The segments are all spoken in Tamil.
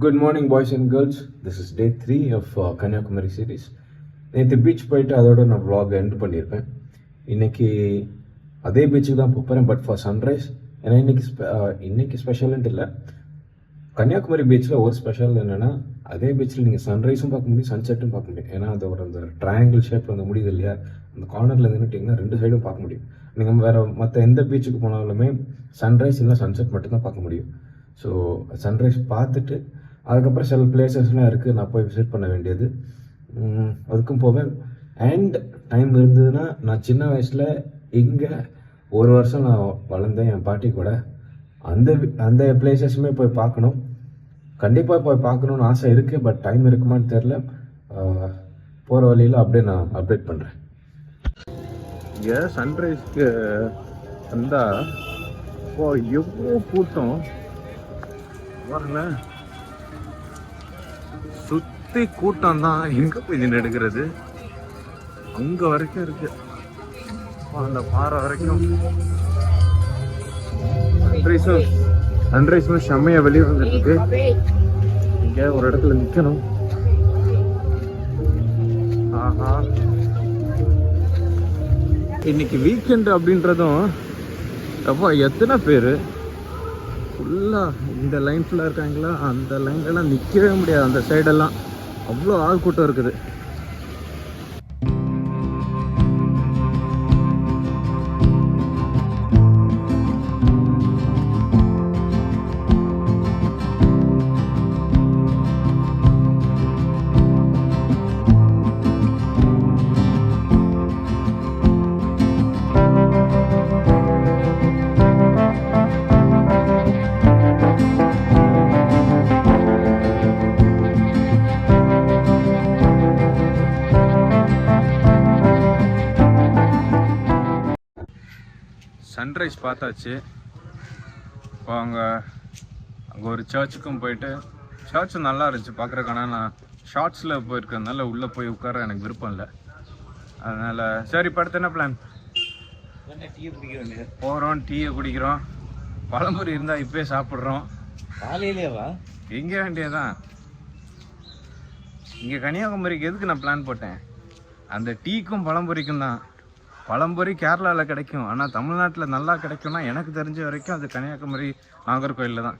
Good morning, boys and girls. This is day 3 of Kanyakumari series. நேற்று பீச் போயிட்டு அதோட நான் vlog எண்ட் பண்ணியிருப்பேன். இன்றைக்கி அதே பீச்சுக்கு தான் போகிறேன், பட் ஃபார் சன்ரைஸ். ஏன்னா இன்றைக்கி ஸ்பெஷல்ன்ட்டு இல்லை, கன்னியாகுமரி பீச்சில் ஒரு ஸ்பெஷல் என்னென்னா, அதே பீச்சில் நீங்கள் சன்ரைஸும் பார்க்க முடியும், சன்செட்டும் பார்க்க முடியும். ஏன்னா அது ஒரு அந்த ட்ரையாங்கிள் ஷேப்பில் வந்து முடியுது இல்லையா, அந்த கார்னரில் நின்றுட்டிங்கன்னா 2 சைடும் பார்க்க முடியும். நீங்கள் வேறு மற்ற எந்த பீச்சுக்கு போனாலுமே சன்ரைஸ் இல்லை சன்செட் மட்டும்தான் பார்க்க முடியும். ஸோ சன்ரைஸ் பார்த்துட்டு அதுக்கப்புறம் சில பிளேசஸ்லாம் இருக்குது, நான் போய் விசிட் பண்ண வேண்டியது, அதுக்கும் போவேன். அண்ட் டைம் இருந்ததுன்னா நான் சின்ன வயசில் இங்கே 1 வருஷம் நான் வளர்ந்தேன் என் பாட்டி கூட. அந்த பிளேசஸுமே போய் பார்க்கணும், கண்டிப்பாக போய் பார்க்கணுன்னு ஆசை இருக்குது. பட் டைம் இருக்குமான்னு தெரில. போகிற வழியில் அப்படியே நான் அப்டேட் பண்ணுறேன். இங்கே சன்ரைஸ்க்கு வந்தால் எவ்வளோ கூட்டம் வரல, சுற்றி கூட்டம் தான். எங்கே போய் நின்று எடுக்கிறது, அங்கே வரைக்கும் இருக்கு, அந்த பாறை வரைக்கும். சன்ரைஸும் செம்மையா வெளியே வந்துட்டு இருக்கு. இங்கே ஒரு இடத்துல நிற்கணும். ஆஹா, இன்னைக்கு வீக்கெண்டு அப்படின்றதும் அப்போ எத்தனை பேர் ஃபுல்லாக இந்த லைன் ஃபுல்லாக இருக்காங்களா, அந்த லைன்லலாம் நிற்கவே முடியாது. அந்த சைடெல்லாம் அவ்வளோ ஆள் கூட்டம் இருக்குது. சன்ரைஸ் பார்த்தாச்சு. இப்போ அங்கே ஒரு சர்ச்சுக்கும் போயிட்டு, சர்ச்சும் நல்லா இருந்துச்சு பார்க்குறக்கான. நான் ஷார்ட்ஸில் போயிருக்கிறதுனால உள்ளே போய் உட்கார எனக்கு விருப்பம் இல்லை. அதனால் சரி, இப்போ அடுத்து என்ன பிளான்? போகிறோம், டீயை குடிக்கிறோம், பழம்பொரி இருந்தால் இப்போயே சாப்பிட்றோம். காலையிலேவா? எங்கே வேண்டியதான். இங்கே கன்னியாகுமரிக்கு எதுக்கு நான் பிளான் போட்டேன்? அந்த டீக்கும் பழம்பொரிக்கும் தான். பழம்பொரி கேரளாவில் கிடைக்கும், ஆனால் தமிழ்நாட்டில் நல்லா கிடைக்கும்னா எனக்கு தெரிஞ்ச வரைக்கும் அது கன்னியாகுமரி நாகர்கோயிலில் தான்.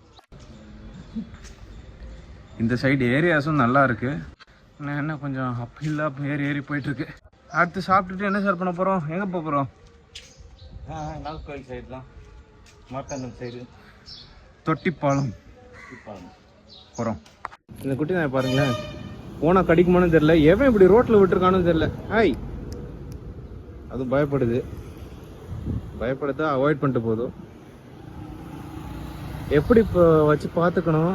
இந்த சைடு ஏரியாஸும் நல்லா இருக்கு. நான் என்ன கொஞ்சம் அப்போ ஏறி போயிட்டுருக்கு. அடுத்து சாப்பிட்டுட்டு என்ன சார் பண்ண போகிறோம்? எங்கே போக போகிறோம்? நாகர்கோயில் சைடு தான், மார்த்தாண்டம் சைடு, தொட்டிப்பாலம் போகிறோம். இந்த குட்டி நான் பாருங்களேன், போனால் கடிக்குமானு தெரில, எவன் இப்படி ரோட்டில் விட்டுருக்கானு தெரில. ஹாய், அது பயப்படுதா, அவாய்ட் பண்ணிட்டு போதும். எப்படி இப்போ வச்சு பார்த்துக்கணும்?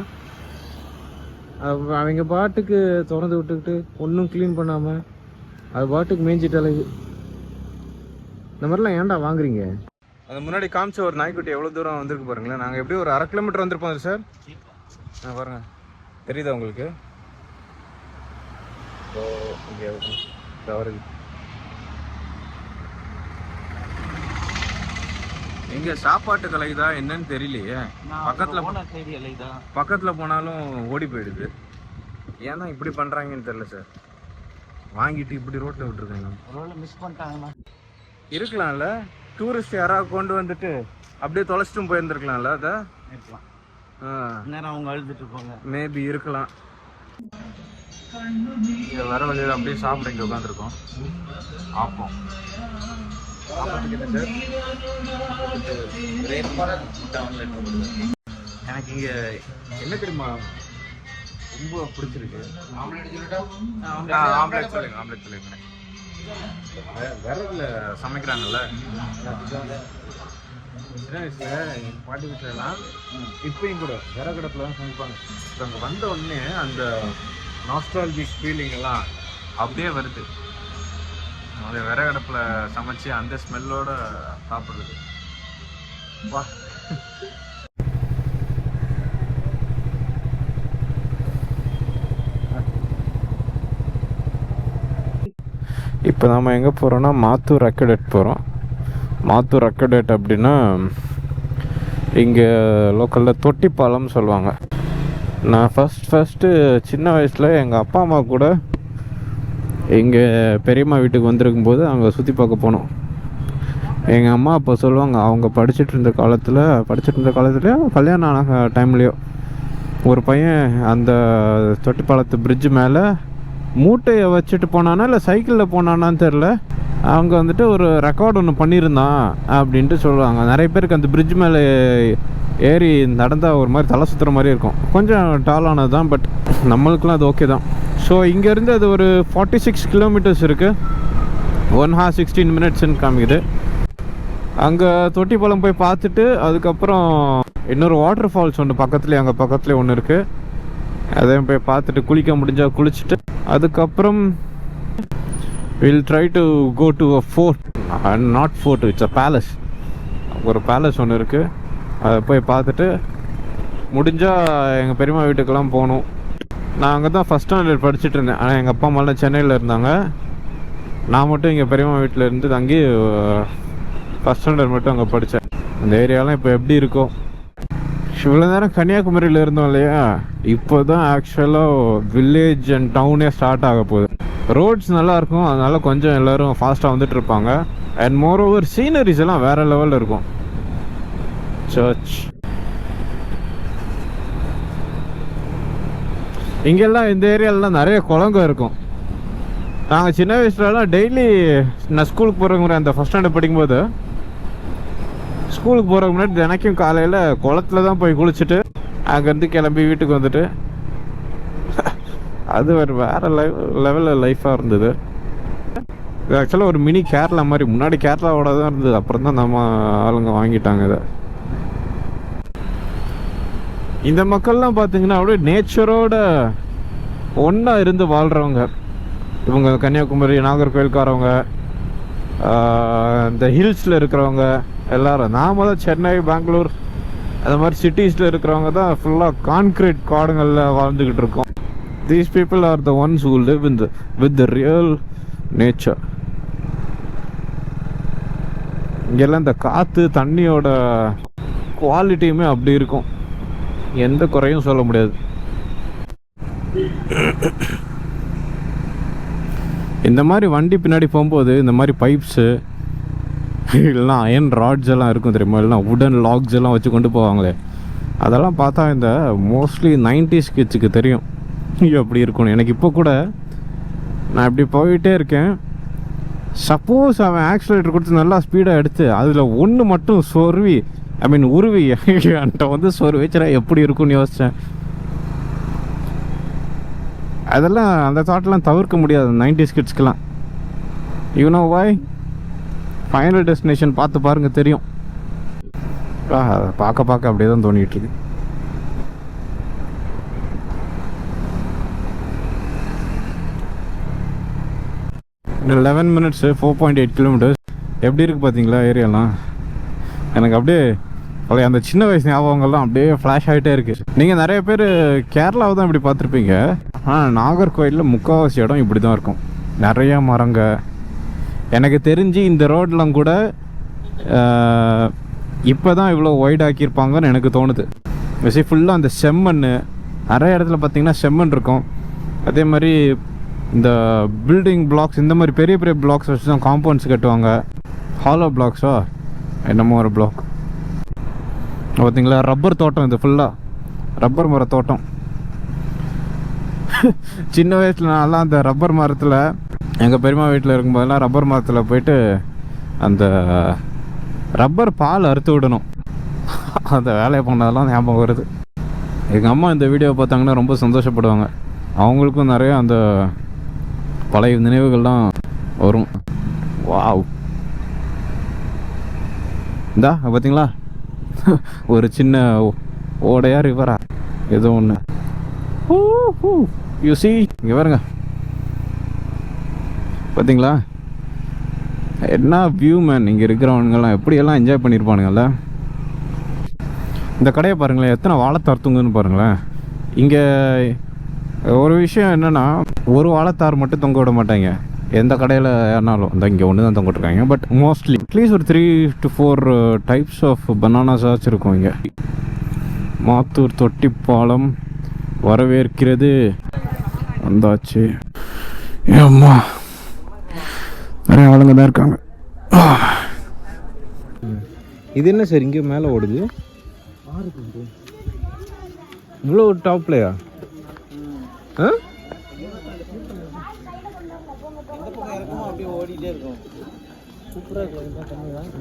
அவங்க பாட்டுக்கு திறந்து விட்டுக்கிட்டு ஒன்றும் க்ளீன் பண்ணாமல் அது பாட்டுக்கு மேய்ஞ்சிட்டாலே. இந்த மாதிரிலாம் ஏன்டா வாங்குறீங்க? அது முன்னாடி காமிச்ச ஒரு நாய்க்குட்டி எவ்வளோ தூரம் வந்திருக்கு பாருங்களேன். நாங்கள் எப்படி ஒரு 1/2 கிலோமீட்டர் வந்திருப்போம் சார். பாருங்க, தெரியுதா உங்களுக்கு? இங்கே எங்க சாப்பாட்டு கலைதா என்னன்னு தெரியலையே. பக்கத்துல போனாலும் ஓடி போயிடுது. ஏன்னா இப்படி பண்றாங்கன்னு தெரியல சார். வாங்கிட்டு இப்படி ரோட்ல விட்டுருக்காங்க. மிஸ் பண்ணிட்டாங்க. இருக்கலாம்ல, டூரிஸ்ட் யாராவது கொண்டு வந்துட்டு அப்படியே தொலைச்சிட்டும் போயிருந்துருக்கலாம்ல. அதை அவங்க அழுதுட்டு இருப்பாங்க, மேபி இருக்கலாம். வர வழியில் அப்படியே சாப்பிட இங்கே உட்காந்துருக்கோம். ஆப்போம் எனக்கு இங்க என்ன தெரியுமா ரொம்ப பிடிச்சிருக்கு? ஆம்லெட் சொல்லுங்க. விறகுல சமைக்கிறாங்கல்ல, சின்ன வயசுல எங்க பாட்டி வீட்டுல எல்லாம் இப்பயும் கூட விறகடுப்புல தான் சமைப்பாங்க. அங்க வந்த உடனே அந்த நாஸ்டால்ஜிக் ஃபீலிங் எல்லாம் அப்படியே வருது. அது விறகடுப்புல சமைச்சு அந்த ஸ்மெல்லோட சாப்பிடுறது. வா, இப்போ நாம் எங்கே போகிறோன்னா மாத்தூர் அக்கடேட் போகிறோம். மாத்தூர் அக்கடேட் அப்படின்னா இங்கே லோக்கலில் தொட்டிப்பாலம் சொல்லுவாங்க. நான் ஃபஸ்ட்டு சின்ன வயசில் எங்கள் அப்பா அம்மா கூட எங்கள் பெரியம்மா வீட்டுக்கு வந்திருக்கும்போது அங்கே சுற்றி பார்க்க போனோம். எங்கள் அம்மா அப்போ சொல்லுவாங்க, அவங்க படிச்சுட்டு இருந்த காலத்துலேயோ கல்யாணம் ஆன டைம்லேயோ ஒரு பையன் அந்த தொட்டிப்பாலத்து பிரிட்ஜு மேலே மூட்டையை வச்சுட்டு போனானா இல்லை சைக்கிளில் போனானான்னு தெரில, அவங்க வந்துட்டு ஒரு ரெக்கார்டு ஒன்று பண்ணியிருந்தான் அப்படின்ட்டு சொல்லுவாங்க. நிறைய பேருக்கு அந்த பிரிட்ஜ் மேலே ஏறி நடந்தால் ஒரு மாதிரி தலை சுற்றுற மாதிரி இருக்கும். கொஞ்சம் டாலானது தான், பட் நம்மளுக்குலாம் அது ஓகே தான். ஸோ இங்கேருந்து அது ஒரு 46 கிலோமீட்டர்ஸ் இருக்குது. 1 hour 16 minutesன்னு காமிக்குது. அங்கே தொட்டிப்பாலம் போய் பார்த்துட்டு அதுக்கப்புறம் இன்னொரு வாட்டர் ஃபால்ஸ் ஒன்று அங்கே பக்கத்துலேயே ஒன்று இருக்குது. அதையும் போய் பார்த்துட்டு குளிக்க முடிஞ்சால் குளிச்சுட்டு அதுக்கப்புறம் will try to go to a fort. Not fort, it's a palace. ஒரு பேலஸ் ஒன்று இருக்குது, அதை போய் பார்த்துட்டு முடிஞ்சால் எங்கள் பெரியம்மா வீட்டுக்கெல்லாம் போகணும். நான் அங்கே தான் ஃபஸ்ட் ஸ்டாண்டர்ட் படிச்சுட்டு இருந்தேன். ஆனால் எங்கள் அப்பா அம்மாலாம் சென்னையில் இருந்தாங்க. நான் மட்டும் எங்கள் பெரியம்மா வீட்டில் இருந்து தங்கி ஃபஸ்ட் ஸ்டாண்டர்ட் மட்டும் அங்கே படித்தேன். அந்த ஏரியாலாம் இப்போ எப்படி இருக்கும். இவ்வளோ நேரம் கன்னியாகுமரியில் இருந்தோம் இல்லையா, இப்போ தான் ஆக்சுவலாக வில்லேஜ் அண்ட் டவுனே ஸ்டார்ட் ஆக போகுது. ரோட்ஸ் நல்லாயிருக்கும், அதனால் கொஞ்சம் எல்லோரும் ஃபாஸ்ட்டாக வந்துட்டு இருப்பாங்க. அண்ட் மோர் ஓவர் சீனரிஸ் எல்லாம் வேறு லெவலில் இருக்கும். சர்ச் இங்கெல்லாம் இந்த ஏரியாலலாம் நிறைய குளங்க இருக்கும். நாங்கள் சின்ன வயசுலலாம் டெய்லி நான் ஸ்கூலுக்கு போகிறதுக்கு முன்னாடி அந்த ஃபஸ்ட் ஸ்டாண்டர்ட் படிக்கும்போது ஸ்கூலுக்கு போகிறதுக்கு முன்னாடி தினைக்கும் காலையில் குளத்துல தான் போய் குளிச்சுட்டு அங்கேருந்து கிளம்பி வீட்டுக்கு வந்துட்டு அது ஒரு வேறு லெவலில் லைஃபாக இருந்தது. இது ஆக்சுவலாக ஒரு மினி கேரளா மாதிரி. முன்னாடி கேரளாவோட தான் இருந்தது, அப்புறம் தான் நம்ம ஆளுங்க வாங்கிட்டாங்க இதை. இந்த மக்கள்லாம் பார்த்தீங்கன்னா அப்படியே நேச்சரோட ஒன்றா இருந்து வாழ்கிறவங்க. இவங்க கன்னியாகுமரி நாகர்கோயில்காரவங்க, இந்த ஹில்ஸில் இருக்கிறவங்க எல்லாரும். நாம தான் சென்னை பெங்களூர் அது மாதிரி சிட்டிஸில் இருக்கிறவங்க தான் ஃபுல்லாக கான்க்ரீட் காடுங்களில் வாழ்ந்துக்கிட்டு இருக்கோம். These people are the ones who live with the real nature. இங்கெல்லாம் இந்த காற்று தண்ணியோட குவாலிட்டியுமே அப்படி இருக்கும், எந்த குறையும் சொல்ல முடியாது. இந்த மாதிரி வண்டி பின்னாடி போகும்போது இந்த மாதிரி பைப்ஸு இல்லைனா அயன் ராட்ஸ் எல்லாம் இருக்கும் தெரியுமா, இல்லைனா உடன் லாக்ஸ் எல்லாம் வச்சு கொண்டு போவாங்களே, அதெல்லாம் பார்த்தா இந்த மோஸ்ட்லி 90s கிட்ஸுக்கு தெரியும் எப்படி இருக்கும்னு. எனக்கு இப்போ கூட நான் இப்படி போயிட்டே இருக்கேன், சப்போஸ் அவன் ஆக்சிலேட்டர் கொடுத்து நல்லா ஸ்பீடாக எடுத்து அதில் ஒன்று மட்டும் சொருவி உருவி என்கிட்ட வந்து சொருவிச்சா எப்படி இருக்குன்னு யோசித்தேன். அதெல்லாம் அந்த தாட்லாம் தவிர்க்க முடியாது 90s கிட்ஸ்க்கெலாம். You know why? Final destination பார்த்து பாருங்கள் தெரியும். பார்க்க அப்படியே தான் தோணிகிட்டு இருக்கு. இன்னும் 11 minutes 4.8 kilometers. எப்படி இருக்குது பார்த்தீங்களா ஏரியாலாம்? எனக்கு அப்படியே அந்த சின்ன வயசு ஞாபகங்கள்லாம் அப்படியே ஃப்ளாஷ் ஆகிட்டே இருக்குது. நீங்கள் நிறைய பேர் கேரளாவை தான் இப்படி பார்த்துருப்பீங்க. ஆனால் நாகர்கோயிலில் முக்கால்வாசி இடம் இப்படி தான் இருக்கும், நிறையா மரங்க. எனக்கு தெரிஞ்சு இந்த ரோடெலாம் கூட இப்போ தான் இவ்வளோ ஒய்ட் ஆக்கியிருப்பாங்கன்னு எனக்கு தோணுது. விஷயம் ஃபுல்லாக அந்த செம்மண், நிறைய இடத்துல பார்த்திங்கன்னா செம்மண் இருக்கும். அதே மாதிரி இந்த பில்டிங் பிளாக்ஸ், இந்த மாதிரி பெரிய பெரிய பிளாக்ஸ் வச்சு தான் காம்பவுண்ட்ஸ் கட்டுவாங்க. ஹாலோ பிளாக்ஸா என்னமோ ஒரு பிளாக் பார்த்தீங்களா. ரப்பர் தோட்டம், இது ஃபுல்லாக ரப்பர் மர தோட்டம். சின்ன வயசில் நான்லாம் அந்த ரப்பர் மரத்தில், எங்கள் பெரியம்மா வீட்டில் இருக்கும்போதெல்லாம் ரப்பர் மரத்தில் போயிட்டு அந்த ரப்பர் பால் அறுத்து விடணும். அந்த வேலையை பண்ணதெல்லாம் ஞாபகம் வருது. எங்கள் அம்மா இந்த வீடியோவை பார்த்தாங்கன்னா ரொம்ப சந்தோஷப்படுவாங்க. அவங்களுக்கும் நிறைய அந்த பழைய நினைவுகள்லாம் வரும். வாவ், இந்தா பார்த்தீங்களா ஒரு சின்ன ஓடையா ரிவரா ஏதோ ஒன்று. யூ சி, இங்கே பாருங்க பார்த்தீங்களா என்ன வியூ மேன். இங்கே இருக்கிறவனுங்கெல்லாம் எப்படியெல்லாம் என்ஜாய் பண்ணியிருப்பானுங்கள்ல. இந்த கடையை பாருங்களேன், எத்தனை வாழைத்தார்த்துங்கன்னு பாருங்களேன். இங்கே ஒரு விஷயம் என்னென்னா, ஒரு வாழைத்தார் மட்டும் தொங்க விட மாட்டாங்க எந்த கடையில் ஏறினாலும். இந்த இங்கே ஒன்று தான் தொங்கிட்டுருக்காங்க. பட் மோஸ்ட்லி அட்லீஸ்ட் ஒரு 3 to 4 டைப்ஸ் ஆஃப் பனானாஸாச்சும் இருக்கும் இங்கே. மாத்தூர் தொட்டிப்பாலம் வரவேற்கிறது. வந்தாச்சு. அம்மா நிறைய ஆளுங்க தான் இருக்காங்க. இது என்ன சார் இங்கே மேலே ஓடுது? இவ்வளோ டாப்லையா? ஆ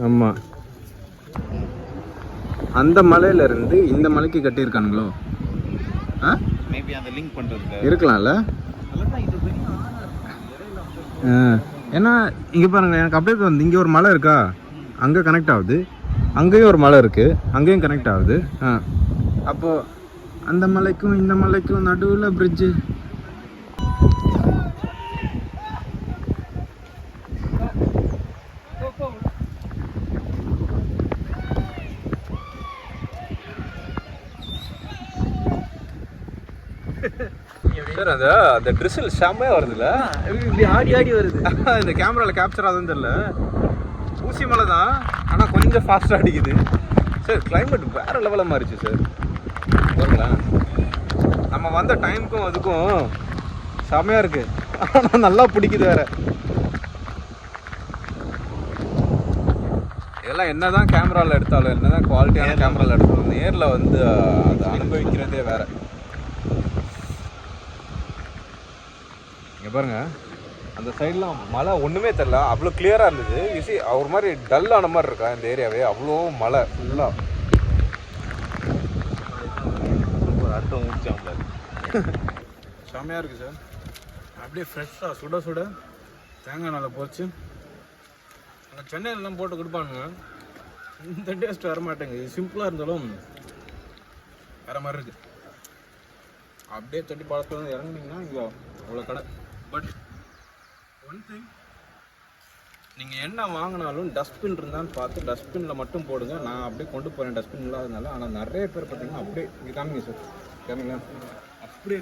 ஆமாம், அந்த மலையில இருந்து இந்த மலைக்கு கட்டியிருக்கானுங்களோ? ஆ மேபி அந்த லிங்க் பண்ணுறது இருக்கலாம்ல. ஏன்னா இங்கே பாருங்க, எனக்கு அப்படியே வந்து இங்கே ஒரு மலை இருக்கா, அங்கே கனெக்ட் ஆகுது, அங்கேயும் ஒரு மலை இருக்குது, அங்கேயும் கனெக்ட் ஆகுது. அப்போது அந்த மலைக்கும் இந்த மலைக்கும் நடுவில் பிரிட்ஜு. சார் அந்த ட்ரிசில் செம்மையாக வருதுல்ல, இப்படி ஆடி ஆடி வருது. இந்த கேமராவில் கேப்சர் ஆகுதுன்னு தெரியல. ஊசி மலை தான், ஆனால் கொஞ்சம் ஃபாஸ்ட்டாக அடிக்குது. சார் கிளைமேட் வேறு லெவலில் மாறிச்சு சார். பாருங்களேன், நம்ம வந்த டைமுக்கும் அதுக்கும் செம்மையாக இருக்குது. ஆனால் நல்லா பிடிக்குது வேறு. இதெல்லாம் என்ன தான் கேமராவில் எடுத்தாலும், என்ன தான் குவாலிட்டியான கேமராவில் எடுத்தாலும், நேரில் வந்து அதை அனுபவிக்கிறதே வேறு. இங்கே பாருங்க, அந்த சைட்லாம் மழை ஒன்றுமே தெரில, அவ்வளோ கிளியராக இருந்தது. யூசி ஒரு மாதிரி டல்லான மாதிரி இருக்கா இந்த ஏரியாவே, அவ்வளோ மழை ஃபுல்லாக. அர்த்தம் முடிச்சாங்க. செம்மையாக இருக்குது சார். அப்படியே ஃப்ரெஷ்ஷாக சுட சுட தேங்காய் நாளை பொறிச்சு அங்கே சென்னையிலலாம் போட்டு கொடுப்பானுங்க. இந்த டேஸ்ட் வர மாட்டேங்குது. சிம்பிளாக இருந்தாலும் வேறு மாதிரி இருக்குது. அப்படியே தட்டி பழத்தில் வந்து இறங்குனீங்கன்னா இங்கே அவ்வளோ கடை. பட் ஒன் திங், நீங்கள் என்ன வாங்கினாலும் டஸ்ட்பின் இருந்தான்னு பார்த்து டஸ்ட்பினில் மட்டும் போடுங்க. நான் அப்படியே கொண்டு போகிறேன் டஸ்ட்பின் இல்லாததுனால. ஆனால் நிறைய பேர் பார்த்தீங்கன்னா அப்படியே இங்கே காமிங்க சார், காமிங்களா, அப்படியே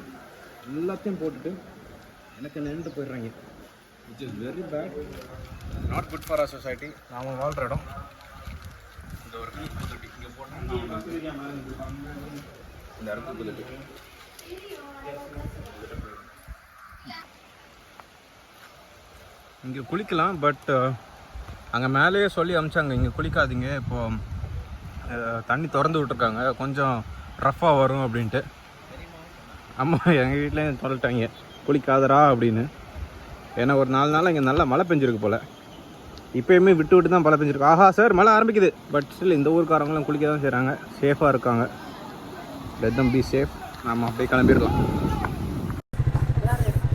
எல்லாத்தையும் போட்டுட்டு எனக்கு நின்று போயிடுறாங்க. Which is very bad, not good for our society. நாம் வாழ்கிற இடம் இந்த ஒரு தொட்டி இங்கே போட்டோம், இந்த இடத்துக்கு தொட்டி இங்கே குளிக்கலாம். பட் அங்கே மேலேயே சொல்லி அனுப்பிச்சாங்க, இங்கே குளிக்காதீங்க, இப்போது தண்ணி திறந்து விட்ருக்காங்க, கொஞ்சம் ரஃப்பாக வரும் அப்படின்ட்டு. அம்மா எங்கள் வீட்லேயும் சொல்லிட்டாங்க குளிக்காதரா அப்படின்னு. ஏன்னா ஒரு 4 நாள் இங்கே நல்லா மழை பெஞ்சிருக்கு போல். இப்போயுமே விட்டு விட்டு தான் மழை பெஞ்சிருக்கு. ஆஹா சார் மழை ஆரம்பிக்குது. பட் ஸ்டில் இந்த ஊருக்காரங்களும் குளிக்க தான் செய்கிறாங்க, சேஃபாக இருக்காங்க. Let them be safe. நாம் அப்படியே கிளம்பிடலாம்.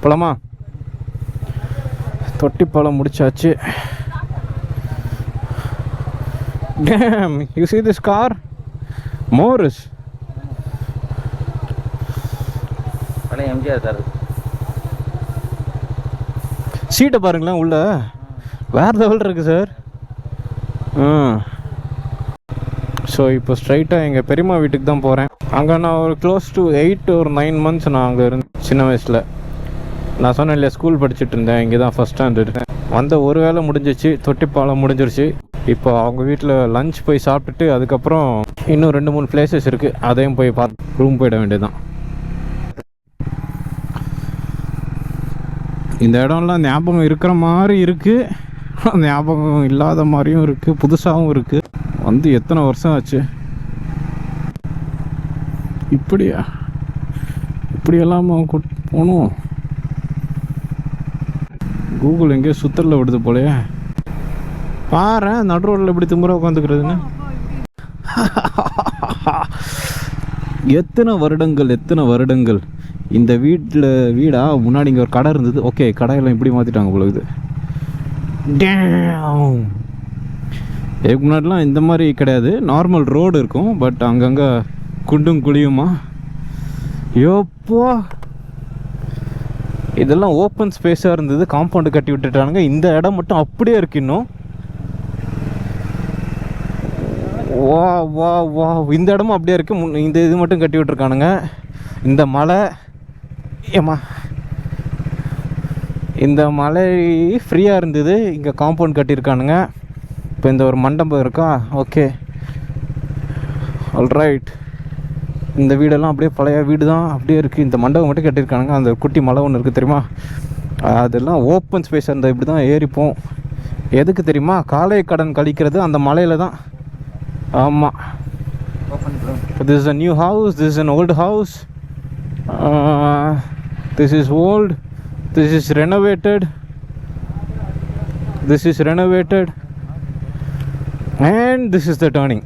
போலாமா? தொட்டிப்பாலம் முடிச்சாச்சு. Damn, you see this car? Morris. பழைய எம்ஜிஆர் சார். சீட்டை பாருங்களேன், உள்ள வேறு லெவல் இருக்குது சார். ஸோ இப்போ ஸ்ட்ரைட்டாக எங்கள் பெரியம்மா வீட்டுக்கு தான் போகிறேன். அங்கே நான் ஒரு க்ளோஸ் டு 8 or 9 months நான் அங்கே இருந்தேன் சின்ன வயசில். நான் சொன்னேன் இல்லையா, ஸ்கூல் படிச்சுட்டு இருந்தேன், இங்கே தான் ஃபஸ்ட் ஸ்டாண்டர்டு. வந்த ஒரு வேளை முடிஞ்சிச்சு, தொட்டிப்பாலம் முடிஞ்சிருச்சு. இப்போ அவங்க வீட்டில் லஞ்ச் போய் சாப்பிட்டுட்டு அதுக்கப்புறம் இன்னும் 2-3 பிளேசஸ் இருக்குது, அதையும் போய் பார்த்து ரூம் போயிட வேண்டியதுதான். இந்த இடம்லாம் ஞாபகம் இருக்கிற மாதிரி இருக்குது, ஞாபகம் இல்லாத மாதிரியும் இருக்குது, புதுசாகவும் இருக்குது. வந்து எத்தனை வருஷம் ஆச்சு. இப்படியெல்லாம் போகணும். கூகுள் எங்கேயோ சுத்தரில் விடுது போலையே. பாரு நடு ரோட்டில் எப்படி திமுறை உட்காந்துக்கிறதுன்னு. எத்தனை வருடங்கள் இந்த வீடா முன்னாடி இங்கே ஒரு கடை இருந்தது. ஓகே, கடையெல்லாம் இப்படி மாற்றிட்டாங்க பொழுது. இதுக்கு முன்னாடிலாம் இந்த மாதிரி கிடையாது, நார்மல் ரோடு இருக்கும். பட் அங்கங்கே குண்டும் குழியுமா. யோப்போ, இதெல்லாம் ஓப்பன் ஸ்பேஸாக இருந்தது, காம்பவுண்டு கட்டி விட்டுட்டானுங்க. இந்த இடம் மட்டும் அப்படியே இருக்கு இன்னும். வா வா வா, இந்த இடமும் அப்படியே இருக்குது. இந்த இது மட்டும் கட்டி விட்டுருக்கானுங்க. இந்த மலை ஏம்மா, இந்த மலை ஃப்ரீயாக இருந்தது, இங்கே காம்பவுண்ட் கட்டியிருக்கானுங்க. இப்போ இந்த ஒரு மண்டபம் இருக்கா. Okay, alright. இந்த வீடெல்லாம் அப்படியே பழைய வீடு தான் அப்படியே இருக்குது. இந்த மண்டபம் மட்டும் கட்டியிருக்கானுங்க. அந்த குட்டி மலை ஒன்று இருக்குது தெரியுமா, அதெல்லாம் ஓப்பன் ஸ்பேஸ். அந்த இப்படி தான் ஏறிப்போம். எதுக்கு தெரியுமா, காலை கடன் கழிக்கிறது அந்த மலையில் தான். ஆமாம். This is a new house, this is an old house, this is old, this is renovated, and this is the turning.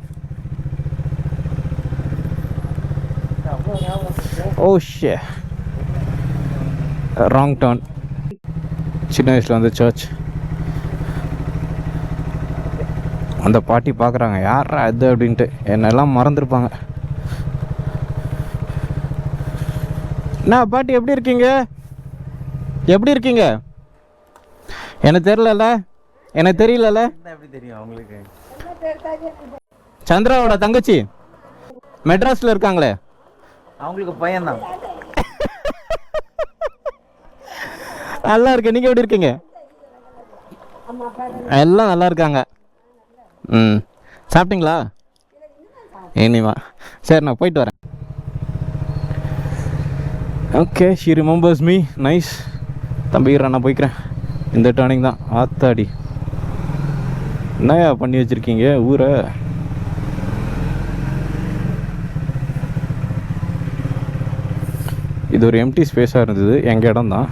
Oh shit, wrong turn. சின்ன வயசில் வந்து சர்ச். அந்த பாட்டி பார்க்குறாங்க, யாரா இது அப்படின்ட்டு. என்னெல்லாம் மறந்துருப்பாங்க. என்ன பாட்டி எப்படி இருக்கீங்க, எப்படி இருக்கீங்க? எனக்கு தெரியல, எனக்கு தெரியல. எப்படி தெரியும் அவங்களுக்கு? சந்திராவோட தங்கச்சி மெட்ராஸில் இருக்காங்களே, அவங்களுக்கு பையன்தான். நல்லா இருக்கு. நீங்கள் எப்படி இருக்கீங்க? எல்லாம் நல்லா இருக்காங்க. ம், சாப்பிட்டீங்களா? இனிமா. சரி, நான் போயிட்டு வரேன். Okay, she remembers me. Nice. தம்பிக்கிறேன், நான் போய்க்கிறேன். இந்த டர்னிங் தான். ஆத்தாடி, என்னையா பண்ணி வச்சுருக்கீங்க ஊரை? இது ஒரு எம்டி ஸ்பேஸாக இருந்தது, எங்கள் இடம் தான்.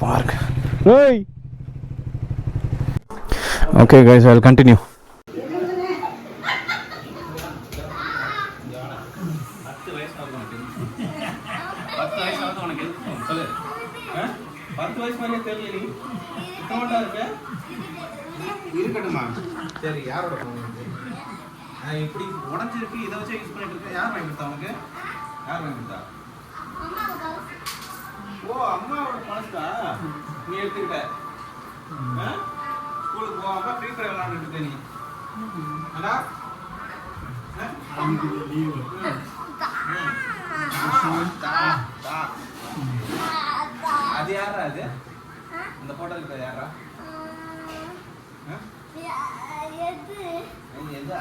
Park. Okay guys, I'll continue. இருக்கட்டுமா? சரி, யாரோட ஃபோன் இது? இப்படி உடஞ்சிருக்கு, இதை வச்சு யூஸ் பண்ணிட்டு இருக்கேன். யார் வாங்கி கொடுத்தா உனக்கு? யார் வாங்கி கொடுத்தா? ஓ, அம்மாவோட பணத்தா நீ எடுத்துக்கிட்ட? ஸ்கூலுக்கு போகாம ஃப்ரீ ஃபயர் விளாண்டுட்டு இருக்க நீ. அண்ணா அது யாரா? அது அந்த போட்டோ இருக்கிற யாரா? எதா